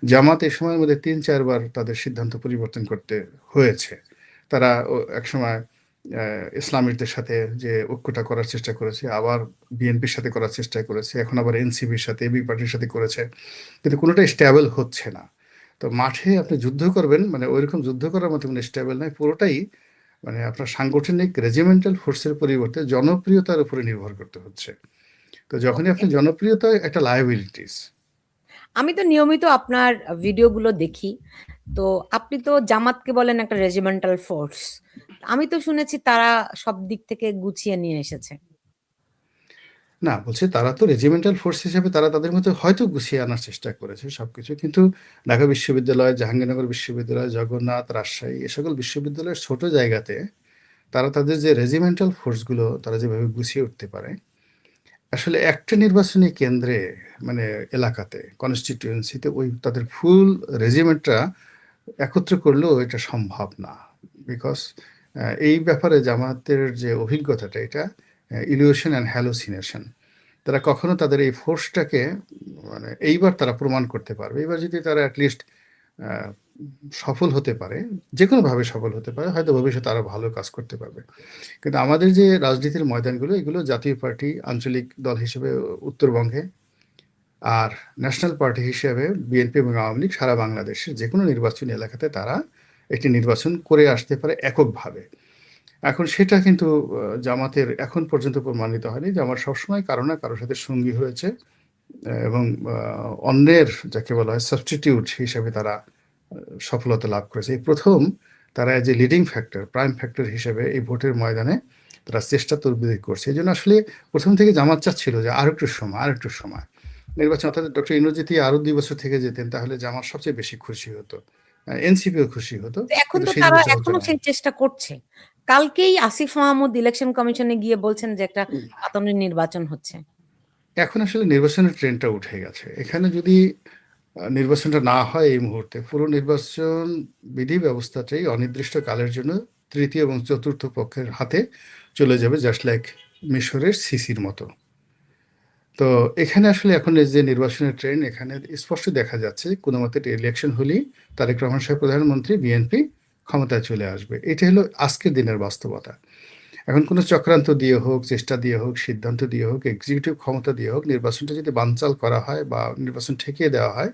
জামাত এই সময়ের মধ্যে ৩-৪ বার তাদের সিদ্ধান্ত পরিবর্তন করতে হয়েছে। তারা একসময় ইসলামিকদের সাথে যে ঐক্যটা করার চেষ্টা করেছে, আবার বিএনপির সাথে করার চেষ্টা করেছে, এখন আবার এনসিপির সাথে, এবি পার্টির সাথে করেছে। কিন্তু কোনোটাই স্টেবল হচ্ছে না। তো মাঠে আপনি যুদ্ধ করবেন, মানে ঐরকম যুদ্ধ করার মতো কোনো স্টেবল নয়। পুরোটাই মানে আপনার সাংগঠনিক রেজিমেন্টাল ফোর্সের পরিবর্তে জনপ্রিয়তার উপরে নির্ভর করতে হচ্ছে। তো যখনই ওকে, আপনি জনপ্রিয়তা একটা লায়াবিলিটিস। আমি তো নিয়মিত আপনার ভিডিওগুলো দেখি। তো আপনি তো জামাতকে বলেন একটা রেজিমেন্টাল ফোর্স, আমি তো শুনেছি তারা সব দিক থেকে গুছিয়ে নিয়ে এসেছে। না, বলছি তারা তো রেজিমেন্টাল ফোর্স হিসেবে তারা তাদের মধ্যে হয়তো গুছিয়ে আনার চেষ্টা করেছে সবকিছু। কিন্তু ঢাকা বিশ্ববিদ্যালয়, জাহাঙ্গীরনগর বিশ্ববিদ্যালয়, জগন্নাথ, রাজশাহী এ সকল বিশ্ববিদ্যালয়ের ছোট জায়গাতে তারা তাদের যে রেজিমেন্টাল ফোর্সগুলো তারা যেভাবে গুছিয়ে উঠতে পারে, আসলে একটা নির্বাচনী কেন্দ্রে মানে এলাকাতে কনস্টিটিউয়েন্সিতে ওই তাদের ফুল রেজিমেন্টটা একত্র করলেও এটা সম্ভব না। বিকজ এই ব্যাপারে জামাতের যে অভিজ্ঞতাটা এটা ইলিউশন অ্যান্ড হ্যালোসিনেশন। তারা কখনো তাদের এই ফোর্সটাকে মানে এইবার তারা প্রমাণ করতে পারবে। এবার যদি তারা অ্যাটলিস্ট সফল হতে পারে, যে কোনোভাবে সফল হতে পারে, হয়তো ভবিষ্যতে আরও ভালো কাজ করতে পারবে। কিন্তু আমাদের যে রাজনীতির ময়দানগুলো এগুলো জাতীয় পার্টি আঞ্চলিক দল হিসেবে উত্তরবঙ্গে, আর ন্যাশনাল পার্টি হিসেবে বিএনপি এবং আওয়ামী লীগ সারা বাংলাদেশের যে কোনো নির্বাচনী এলাকাতে তারা একটি নির্বাচন করে আসতে পারে এককভাবে। এখন সেটা কিন্তু জামাতের এখন পর্যন্ত প্রমাণিত হয়নি। জামাত সবসময় কারো না কারোর সাথে সঙ্গী হয়েছে এবং অন্যের যাকে বলা হয় সাবস্টিটিউট হিসেবে তারা সফলতা লাভ করেছে। এই প্রথম তারা যে লিডিং ফ্যাক্টর, প্রাইম ফ্যাক্টর হিসেবে এই ভোটের ময়দানে তারা চেষ্টা তদবির করছে। এই জন্য আসলে প্রথম থেকে জামাত চাচ্ছিল যে আরেকটু সময় নির্বাচন, অর্থাৎ ডক্টর ইউনূস যদি আরো 2 বছর থেকে যেতেন তাহলে জামাত সবচেয়ে বেশি খুশি হতো, এনসিপিও খুশি হতো। তো এখন কিন্তু তো সেই তারা জিনিসটা হচ্ছে এখনো না। সেই চেষ্টা করছে। কালকেই আসিফ মাহমুদ ইলেকশন কমিশনে গিয়ে বলছেন যে একটা পাতানোর নির্বাচন হচ্ছে। এখন আসলে নির্বাচনের ট্রেন্ডটা উঠে গেছে। এখানে যদি নির্বাচনটা না হয় এই মুহূর্তে, পুরো নির্বাচন বিধি ব্যবস্থাটাই অনির্দিষ্টকালের জন্য তৃতীয় এবং চতুর্থ পক্ষের হাতে চলে যাবে, জাস্ট লাইক মিশরের সিসির মতো। তো এখানে আসলে এখন এই যে নির্বাচনের ট্রেন্ড, এখানে স্পষ্ট দেখা যাচ্ছে কোনো মতে ইলেকশন হলেই তারেক রহমান সাহেব প্রধানমন্ত্রী, বিএনপি ক্ষমতায় চলে আসবে। এটা হলো আজকের দিনের বাস্তবতা। এখন কোনো চক্রান্ত দিয়ে হোক, চেষ্টা দিয়ে হোক, সিদ্ধান্ত দিয়ে হোক, এক্সিকিউটিভ ক্ষমতা দিয়ে হোক, নির্বাচনটা যদি বানচাল করা হয় বা নির্বাচন ঠেকিয়ে দেওয়া হয়,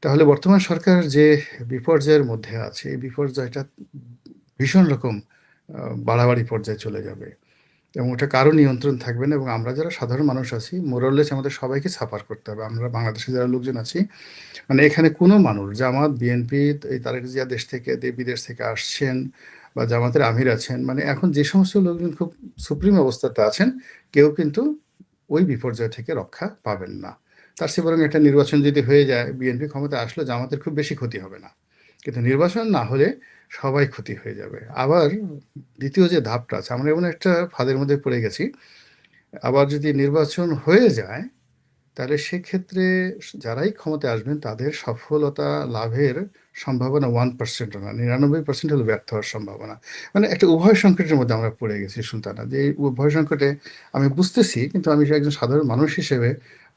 তাহলে বর্তমান সরকার যে বিপর্যয়ের মধ্যে আছে এই বিপর্যয়টা ভীষণ রকম বাড়াবাড়ি পর্যায়ে চলে যাবে এবং ওটা কারো নিয়ন্ত্রণ থাকবে না। এবং আমরা যারা সাধারণ মানুষ আছি মোরাললেস আমাদের সবাইকে সাফার করতে হবে। আমরা বাংলাদেশে যারা লোকজন আছি, মানে এখানে কোনো মানুষ জামাত, বিএনপি, এই তারেক জিয়া দেশ থেকে বিদেশ থেকে আসছেন বা জামাতের আমির আছেন, মানে এখন যে সমস্ত লোকজন খুব সুপ্রিম অবস্থাতে আছেন, কেউ কিন্তু ওই বিপর্যয় থেকে রক্ষা পাবেন না। তার চেয়ে বরং একটা নির্বাচন যদি হয়ে যায়, বিএনপি ক্ষমতা আসলে জামাতের খুব বেশি ক্ষতি হবে না, কিন্তু নির্বাচন না হলে সবাই ক্ষতি হয়ে যাবে। আবার দ্বিতীয় যে ধাপটা আছে, আমরা এমন একটা ফাঁদের মধ্যে পড়ে গেছি, আবার যদি নির্বাচন হয়ে যায় তাহলে সেক্ষেত্রে যারাই ক্ষমতায় আসবেন তাদের সফলতা লাভের সম্ভাবনা 1% না, 99% হলো ব্যর্থ হওয়ার সম্ভাবনা। মানে একটা উভয় সংকটের মধ্যে আমরা পড়ে গেছি সুলতানা, যে এই উভয় সংকটে আমি বুঝতেছি, কিন্তু আমি একজন সাধারণ মানুষ হিসেবে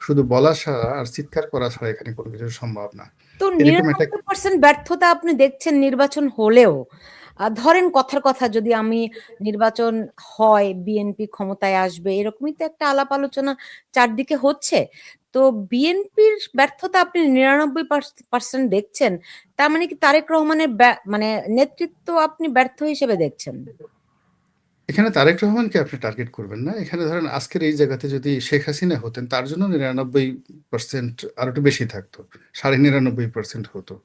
শুধু বলা ছাড়া আর চিৎকার করা ছাড়া এখানে কোনো কিছু সম্ভব না। তো এরকম একটা 99% ব্যর্থতা আপনি দেখছেন নির্বাচন হলেও। ধরেন কথার কথা, যদি আমি নির্বাচন হয় বিএনপি ক্ষমতায় আসবে, এরকমই তো একটা আলাপ আলোচনা চারদিকে হচ্ছে। তো বিএনপির ব্যর্থতা আপনি 99% দেখছেন, তার মানে কি তারেক রহমানের মানে নেতৃত্ব আপনি ব্যর্থ হিসেবে দেখছেন? এখানে তারেক রহমানকে আপনি টার্গেট করবেন না। এখানে ধরেন আজকের এই জায়গাতে যদি শেখ হাসিনা হতেন তার জন্য 99% আর একটু বেশি থাকতো, 99.5% হতো।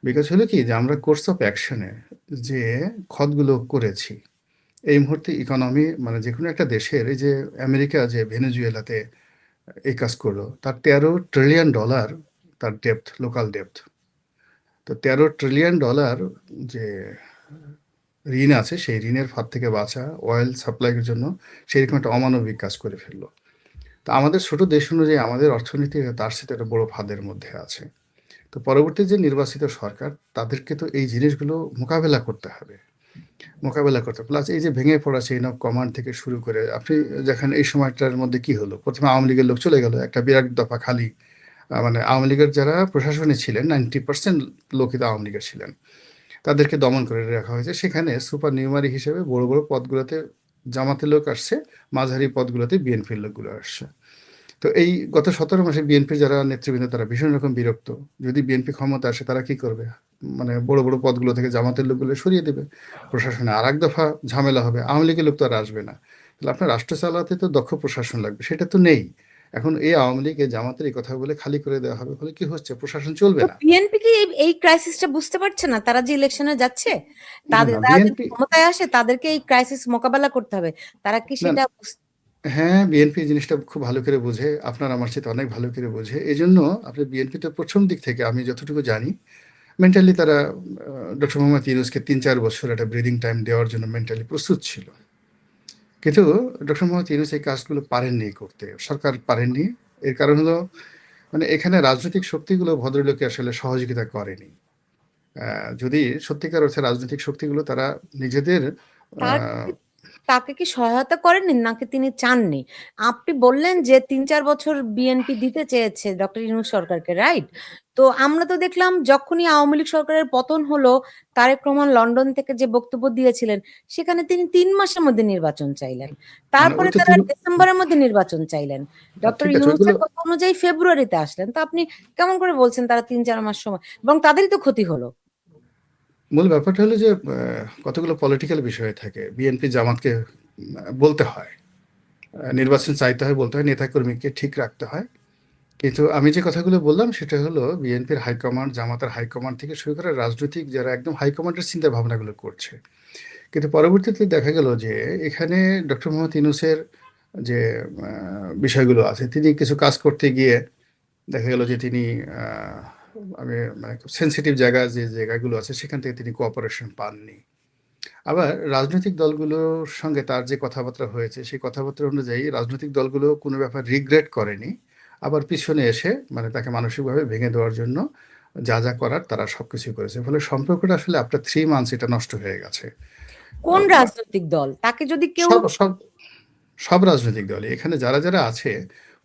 বিকজ হলো কি যে আমরা কোর্স অফ অ্যাকশনে যে খতগুলো করেছি এই মুহূর্তে ইকোনমি, মানে যে কোনো একটা দেশের, এই যে আমেরিকা যে ভেনেজুয়েলাতে এই কাজ করলো, তার $13 ট্রিলিয়ন তার ডেপথ, লোকাল ডেপথ। তো $13 ট্রিলিয়ন যে ঋণ আছে সেই ঋণের ফাঁদ থেকে বাঁচা, অয়েল সাপ্লাইয়ের জন্য সেরকম একটা অমানবিক কাজ করে ফেললো। তো আমাদের ছোট দেশ অনুযায়ী আমাদের অর্থনীতি তার সাথে একটা বড় ফাঁদের মধ্যে আছে। তো পরবর্তী যে নির্বাচিত সরকার তাদেরকে তো এই জিনিসগুলো মোকাবেলা করতে হবে, প্লাস এই যে ভেঙে পড়া চেইন অফ কমান্ড থেকে শুরু করে আপনি দেখেন এই সময়টার মধ্যে কি হলো, প্রথমে আওয়ামী লীগের লোক চলে গেল, একটা বিরাট দফা খালি মানে আওয়ামী লীগের যারা প্রশাসনে ছিলেন 90% লোকই তো আওয়ামী লীগের ছিলেন। তাদেরকে দমন করে রাখা হয়েছে। সেখানে সুপার নিউমারি হিসেবে বড়, বড় পদগুলোতে জামাতের লোক আসছে, মাঝারি পদগুলোতে বিএনপির লোকগুলো আসছে। তো এই গত 17 মাসে বিএনপির যারা নেতৃবৃন্দ তারা ভীষণ রকম বিরক্ত। যদি বিএনপি ক্ষমতা আসে তারা কি করবে? মানে বড়, বড় পদগুলো থেকে জামাতের লোকগুলো সরিয়ে দেবে। প্রশাসনে আরেক দফা ঝামেলা হবে। আওয়ামী লীগের লোক তো আর আসবে না। তাহলে আপনার রাষ্ট্র চালাতে তো দক্ষ প্রশাসন লাগবে। সেটা তো নেই। এখন এই আওয়ামী লীগ, এই জামাতের এই কথা বলে খালি করে দেওয়া হবে। ফলে কি হচ্ছে? প্রশাসন চলবে তো না। বিএনপি কি এই ক্রাইসিসটা বুঝতে পারছে না? তারা যে ইলেকশনে যাচ্ছে, না, না তারা যদি বিএনপি ক্ষমতায় আসে তাদেরকে এই ক্রাইসিস মোকাবেলা করতে হবে। তারা কি না সেটা হ্যাঁ, বিএনপি জিনিসটা খুব ভালো করে বোঝে। আপনার আমার চাইতে অনেক ভালো করে বোঝে। এজন্য আপনার বিএনপি তো ১ম দিক থেকে আমি যতটুকু জানি মেন্টালি তারা ডক্টর মোহাম্মদ ইউনূসকে ৩-৪ বছর একটা ব্রিদিং টাইম দেওয়ার জন্য মেন্টালি প্রস্তুত ছিল। কিন্তু ডক্টর মোহাম্মদ ইউনূস এই কাজগুলো পারেননি করতে। সরকার পারেননি। এর কারণ হলো মানে এখানে রাজনৈতিক শক্তিগুলো ভদ্রলোককে আসলে সহযোগিতা করেনি। যদি সত্যিকার অর্থে রাজনৈতিক শক্তিগুলো তারা নিজেদের আ তার তাকে কি সহায়তা করেননি নাকি তিনি চাননি? আপনি বললেন যে ৩-৪ বছর বিএনপি দিতে চেয়েছে ডক্টর ইউনূস সরকারকে, রাইট? তো আমরা তো দেখলাম যখনই আওয়ামী লীগ সরকারের পতন হলো, তারেক রহমান লন্ডন থেকে যে বক্তব্য দিয়েছিলেন, সেখানে তিনি ৩ মাসের মধ্যে নির্বাচন চাইলেন। মানে ওই তারপরে তো তারা ডিসেম্বরের মধ্যে নির্বাচন চাইলেন। ডক্টর ঠিক আছে ওইগুলো ইউনূসের কথা অনুযায়ী ফেব্রুয়ারিতে আসলেন। তো আপনি কেমন করে বলছেন তারা ৩-৪ মাস সময়, এবং তাদেরই তো ক্ষতি হলো। মূল ব্যাপারটা হলো যে কতগুলো পলিটিক্যাল বিষয় থাকে। বিএনপি জামাতকে বলতে হয়। নির্বাচন চাইতে হয়, বলতে হয়, নেতাকর্মীকে ঠিক রাখতে হয়। কিন্তু আমি যে কথাগুলো বললাম সেটা হলো বিএনপির হাইকমান্ড, জামাতের হাইকমান্ড থেকে শুরু করে রাজনৈতিক যারা একদম হাইকমান্ডের চিন্তা ভাবনাগুলো করছে। কিন্তু পরবর্তীতে দেখা গেল যে এখানে ডক্টর মোহাম্মদ ইউনূসের যে বিষয়গুলো আছে, তিনি কিছু কাজ করতে গিয়ে দেখা গেল যে তিনি আহ, আমি মানে খুব সেন্সিটিভ জায়গা যে জায়গাগুলো আছে সেখান থেকে তিনি কোঅপারেশন পাননি। আবার রাজনৈতিক দলগুলোর সঙ্গে তার যে কথাবার্তা হয়েছে সেই কথাবার্তা অনুযায়ী রাজনৈতিক দলগুলো কোনো ব্যাপার রিগ্রেট করেনি। আবার পিছনে এসে মানে তাকে মানসিকভাবে ভেঙে দেওয়ার জন্য যা যা করার তারা সবকিছু করেছে। ফলে সম্পর্কটা আসলে আফটার 3 মান্থস এটা নষ্ট হয়ে গেছে। কোন রাজনৈতিক দল? তাকে যদি কেউ সব সব সব রাজনৈতিক দলই এখানে যারা যারা আছে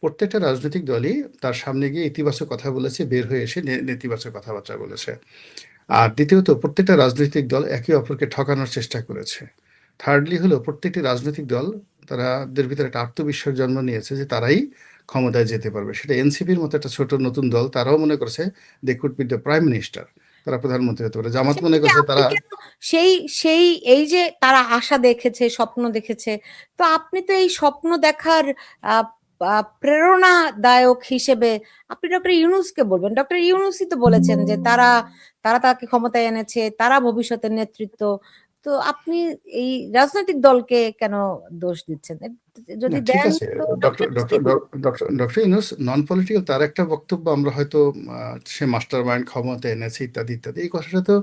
প্রত্যেকটা রাজনৈতিক দলই তার সামনে গিয়ে ইতিবাচক কথা বলেছে, বের হয়ে এসে নেতিবাচক কথাবার্তা বলেছে। আর দ্বিতীয়ত প্রত্যেকটা রাজনৈতিক দল একে অপরকে ঠকানোর চেষ্টা করেছে। থার্ডলি হলো প্রত্যেকটি রাজনৈতিক দল তাদের ভিতরে একটা আত্মবিশ্বাস জন্ম নিয়েছে যে তারাই ক্ষমতায় যেতে পারবে। সেটা এনসিপির মতো একটা ছোট নতুন দল, তারাও মনে করছে they could be the prime minister, তারা প্রধানমন্ত্রী হতে পারে। জামাত মনে সেক্ষেত্রে করছে আপনি তারা কেন সেই সেই এই যে তারা আশা দেখেছে, স্বপ্ন দেখেছে, তো আপনি তো এই স্বপ্ন দেখার আহ, প্রেরণাদায়ক হিসেবে আপনি ডক্টর ইউনূসকে বলবেন। ডক্টর ইউনূসই তো বলেছেন যে তারা তারা তাকে ক্ষমতায় এনেছে, তারা ভবিষ্যতের নেতৃত্ব। তো আপনি এই রাজনৈতিক দলকে কেন দোষ দিচ্ছেন? না যদি ঠিক দেন আছে। তো ডক্টর ডক্টর ইউনূসকে ডক্টর দিন। Doctor doctor Yunus non political, তার একটা বক্তব্য আমরা হয়তো সে মাস্টার মাইন্ড ক্ষমতা এনেছে ইত্যাদি ইত্যাদি এই কথাটা তো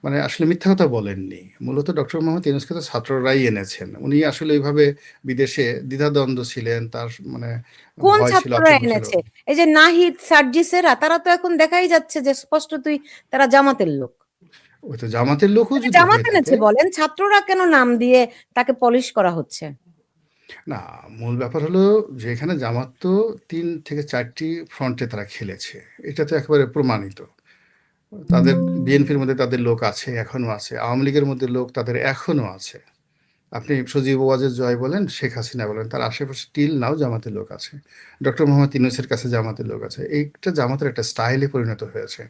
মানে আসলে মিথ্যা কথা বলেননি। মূলত ডক্টর মোহাম্মদ ইউনূসকে তো ছাত্ররাই এনেছেন। উনি আসলে ওইভাবে বিদেশে দ্বিধাদ্বন্দ্ব ছিলেন, তার মানে কোন ভয় ছিল, ছাত্ররা আতঙ্ক ছিল। এনেছে? এই যে নাহিদ, সার্জিসেরা, তারা তো এখন দেখাই যাচ্ছে যে স্পষ্টতই তারা জামাতের লোক। ওই তো জামাতের লোকও তাকে যদি জামাত হয়ে থাকে। এনেছে বলেন, ছাত্ররা কেন নাম দিয়ে তাকে পলিশ করা হচ্ছে? না, মূল ব্যাপার হলো যে এখানে জামাত তো 3 থেকে 4টি ফ্রন্টে তারা খেলেছে। এটা তো একেবারে প্রমাণিত। তাদের বিএনপির মধ্যে তাদের লোক আছে, এখনো আছে। আওয়ামী লীগের মধ্যে লোক তাদের এখনো আছে। আপনি সজীব ওয়াজেদ জয় বলেন, শেখ হাসিনা বলেন, তার আশেপাশে টিল নাও জামাতের লোক আছে। ডক্টর মোহাম্মদ ইউনূসের কাছে জামাতের লোক আছে। এইটা জামাতের একটা স্টাইলে পরিণত হয়েছে।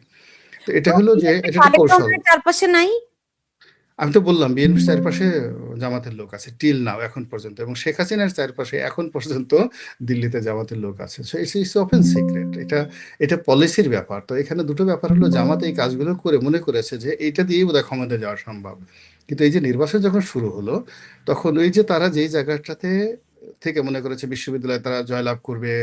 তো এটা তো হলো যে বিএনপি এটা একটা তারেক কৌশল। রহমানের চারপাশে নাই? আমি তো বললাম বিএনপির চারপাশে জামাতের লোক আছে টিল নাও এখন পর্যন্ত, এবং শেখ হাসিনার চারপাশে এখন পর্যন্ত দিল্লিতে জামাতের লোক আছে। So it's it's open secret. এটা এটা পলিসির ব্যাপার। তো এখানে দুটো ব্যাপার হলো, জামাত এই কাজগুলো করে মনে করেছে যে এইটা দিয়েই বোধহয় ক্ষমতা যাওয়া সম্ভব। কিন্তু এই যে নির্বাচন যখন শুরু হলো তখন ওই যে তারা যেই জায়গাটাতে থেকে মনে করেছে বিশ্ববিদ্যালয়ে তারা জয়লাভ করবে,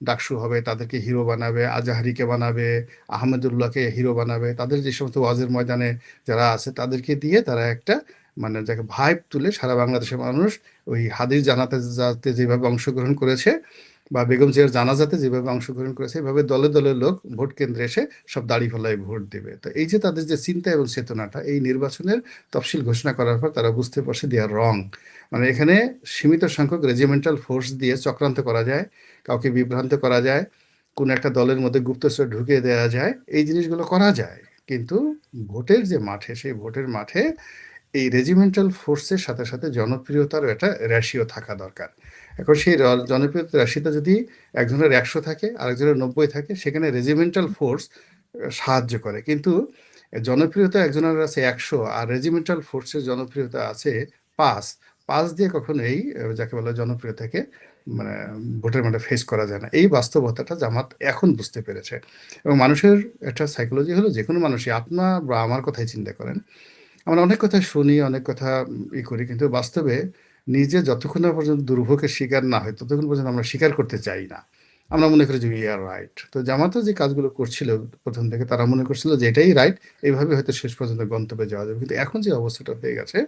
ডাকসু হবে, তাদেরকে হিরো বানাবে, আজাহারিকে বানাবে, আহমেদুল্লাহকে হিরো বানাবে, তাদের যে সমস্ত ওয়াজের ময়দানে যারা আছে তাদেরকে দিয়ে তারা একটা মানে যাকে ভাইব তুলে সারা বাংলাদেশের মানুষ ওই হাদির জানাতে যাতে যেভাবে অংশগ্রহণ করেছে বা বেগম জিয়ার জানাজাতে যেভাবে অংশগ্রহণ করেছে, এভাবে দলে দলে লোক ভোট কেন্দ্রে এসে সব দাড়ি ফেলায় ভোট দেবে। তো এই যে তাদের যে চিন্তা এবং চেতনাটা, এই নির্বাচনের তফসিল ঘোষণা করার পর তারা বুঝতে পারছে দে আর রং। মানে এখানে সীমিত সংখ্যক রেজিমেন্টাল ফোর্স দিয়ে চক্রান্ত করা যায়, কাউকে বিভ্রান্ত করা যায়, কোন একটা দলের মধ্যে গুপ্তচর ঢুকিয়ে দেওয়া যায়, এই জিনিসগুলো করা যায়। কিন্তু ভোটের যে মাঠে, সেই ভোটের মাঠে এই রেজিমেন্টাল ফোর্সের সাথে সাথে জনপ্রিয়তারও একটা রেশিও থাকা দরকার। এখন সেই জনপ্রিয়তার রাশিটা যদি একজনের 100 থাকে, আরেকজনের 90 থাকে, সেখানে রেজিমেন্টাল ফোর্স সাহায্য করে। কিন্তু জনপ্রিয়তা একজনের আছে 100 আর রেজিমেন্টাল ফোর্সের জনপ্রিয়তা আছে 5। 5 দিয়ে কখনোই যাকে বলে জনপ্রিয়তাকে মানে ভোটের মাঠে ফেস করা যায় না। এই বাস্তবতাটা জামাত এখন বুঝতে পেরেছে। এবং মানুষের একটা সাইকোলজি হলো, যে কোনো মানুষই, আপনার বা আমার কথাই চিন্তা করেন, আমরা অনেক কথা শুনি, অনেক কথা করি, কিন্তু বাস্তবে নিজে যতক্ষণ না পর্যন্ত দুর্ভোগের শিকার না হয়, ততক্ষণ পর্যন্ত আমরা স্বীকার করতে চাই না। আমরা মনে করি যে উই আর রাইট। তো জামাতও যে কাজগুলো করছিল প্রথম থেকে, তারা মনে করছিল যে এটাই রাইট, এইভাবে হয়তো শেষ পর্যন্ত গন্তব্যে যাওয়া যাবে। কিন্তু এখন যে অবস্থাটা হয়ে গেছে,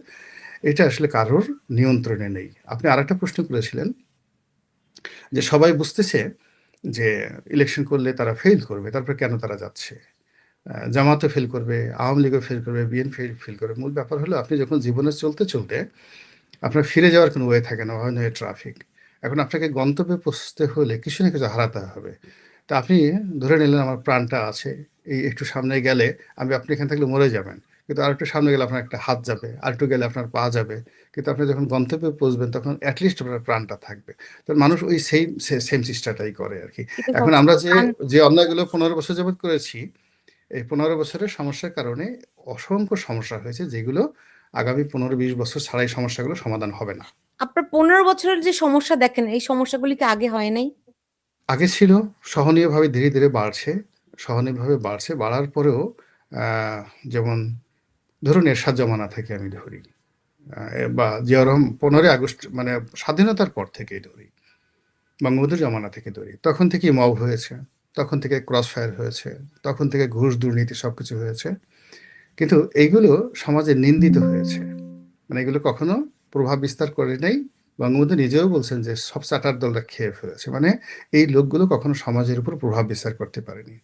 এটা আসলে কারোর নিয়ন্ত্রণে নেই। আপনি আরেকটা প্রশ্ন করেছিলেন যে সবাই বুঝতেছে যে ইলেকশন করলে তারা ফেল করবে, তারপর কেন তারা যাচ্ছে? জামাতও ফেল করবে, আওয়ামী লীগও ফেল করবে, বিএনপি ফেল করবে। মূল ব্যাপার হলো, আপনি যখন জীবনে চলতে চলতে আপনার ফিরে যাওয়ার কোনো ওয়ে থাকে না, ওয়ান ওয়ে ট্রাফিক। এখন আপনাকে গন্তব্যে পৌঁছতে হলে কিছু না কিছু হারাতে হবে। তা আপনি ধরে নিলেন আমার প্রাণটা আছে, এই একটু সামনে গেলে আপনি এখানে থাকলে মরে যাবেন, কিন্তু আর একটু সামনে গেলে আপনার একটা হাত যাবে, আর একটু গেলে আপনার পা যাবে, কিন্তু আপনি যখন গন্তব্যে পৌঁছবেন তখন অ্যাটলিস্ট আপনার প্রাণটা থাকবে। তো মানুষ ওই সেম সেম চেষ্টাটাই করে আর কি। কিন্তু এখন আমরা যে যে অন্যায়গুলো 15 বছর যাবৎ করেছি, এই 15 বছরের সমস্যার কারণে অসংখ্য সমস্যা হয়েছে, যেগুলো আগামী 15-20 বছর ছাড়া এই সমস্যাগুলো সমাধান হবে না। আপনার 15 বছরের যে সমস্যা দেখেন, এই সমস্যাগুলি কি আগে হয় নাই? আগে ছিল, সহনীয়ভাবে ধীরে ধীরে বাড়ছে, সহনীয়ভাবে বাড়ছে। বাড়ার পরেও আহ, যেমন ধরুন এরশাদ জমানা থেকে আমি ধরি, বা জিয়াউর রহমান 15ই আগস্ট মানে স্বাধীনতার পর থেকেই ধরি, বঙ্গবন্ধুর জমানা থেকে ধরি, তখন থেকেই মব হয়েছে, তখন থেকে ক্রস ফায়ার হয়েছে, তখন থেকে ঘুষ দুর্নীতি সবকিছু হয়েছে। কিন্তু এইগুলো সমাজে নিন্দিত হয়েছে, মানে এগুলো কখনো প্রভাব বিস্তার করে নাই। বঙ্গবন্ধু নিজেও বলছেন যে সব চাটার দলরা খেয়ে ফেলেছে, মানে এই লোকগুলো কখনো সমাজের উপর প্রভাব বিস্তার করতে পারেনি।